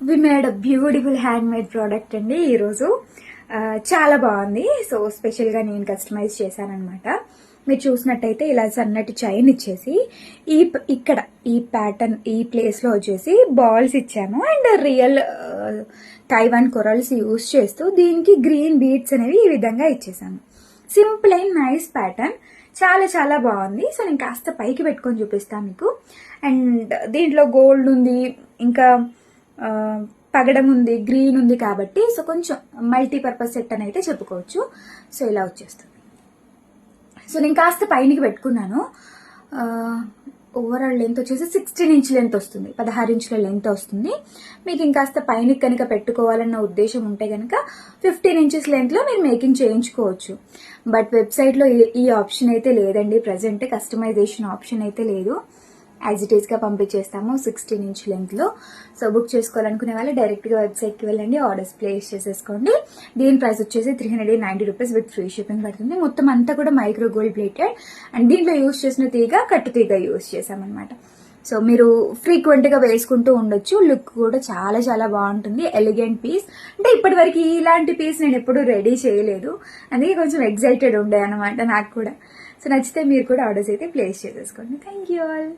We made a beautiful hand made product అండి ఈరోజు. చాలా బాగుంది. సో స్పెషల్గా నేను కస్టమైజ్ చేశానమాట. మీరు చూసినట్టయితే ఇలా సన్నటి చైన్ ఇచ్చేసి ఇక్కడ ఈ ప్యాటర్న్ ఈ ప్లేస్లో వచ్చేసి బాల్స్ ఇచ్చాను and real Taiwan corals use చేస్తూ దీనికి గ్రీన్ బీడ్స్ అనేవి ఈ విధంగా ఇచ్చేసాను. సింపుల్ అండ్ నైస్ ప్యాటర్న్, చాలా చాలా బాగుంది. సో నేను కాస్త పైకి పెట్టుకొని చూపిస్తాను మీకు. అండ్ దీంట్లో గోల్డ్ ఉంది, ఇంకా పగడం ఉంది, గ్రీన్ ఉంది కాబట్టి సో కొంచెం మల్టీపర్పస్ సెట్ అని అయితే చెప్పుకోవచ్చు. సో ఇలా వచ్చేస్తుంది. సో నేను కాస్త పైనకి పెట్టుకున్నాను. ఓవరాల్ లెంత్ వచ్చేసి 16 ఇంచ్ లెంత్ వస్తుంది, 16 ఇంచుల లెంత్ వస్తుంది. మీకు ఇంకాస్త పైనకి కనుక పెట్టుకోవాలన్న ఉద్దేశం ఉంటే కనుక 15 ఇంచెస్ లెంత్లో మీరు మేకింగ్ చేయించుకోవచ్చు. బట్ వెబ్సైట్లో ఈ ఆప్షన్ అయితే లేదండి, ప్రజెంట్ కస్టమైజేషన్ ఆప్షన్ అయితే లేదు. యాజ్ ఇట్ ఈస్గా పంపించేస్తాము 16 ఇంచ్ లెంత్లో. సో బుక్ చేసుకోవాలనుకునే వాళ్ళు డైరెక్ట్గా వెబ్సైట్కి వెళ్ళండి, ఆర్డర్స్ ప్లేస్ చేసేసుకోండి. దీని ప్రైస్ వచ్చేసి 390 రూపీస్ విత్ ఫ్రీ షిప్పింగ్ పడుతుంది. మొత్తం అంతా కూడా మైక్రో గోల్డ్ ప్లేటెడ్ అండ్ దీంట్లో యూస్ చేసిన తీగ కట్టు తీగ యూస్ చేసామన్నమాట. సో మీరు ఫ్రీక్వెంట్గా వేసుకుంటూ ఉండొచ్చు. లుక్ కూడా చాలా చాలా బాగుంటుంది. Elegant piece. అంటే ఇప్పటివరకు ఇలాంటి పీస్ నేను ఎప్పుడూ రెడీ చేయలేదు, అందుకే కొంచెం ఎక్సైటెడ్ ఉండే అనమాట నాకు కూడా. సో నచ్చితే మీరు కూడా ఆర్డర్స్ అయితే ప్లేస్ చేసేసుకోండి. Thank you all.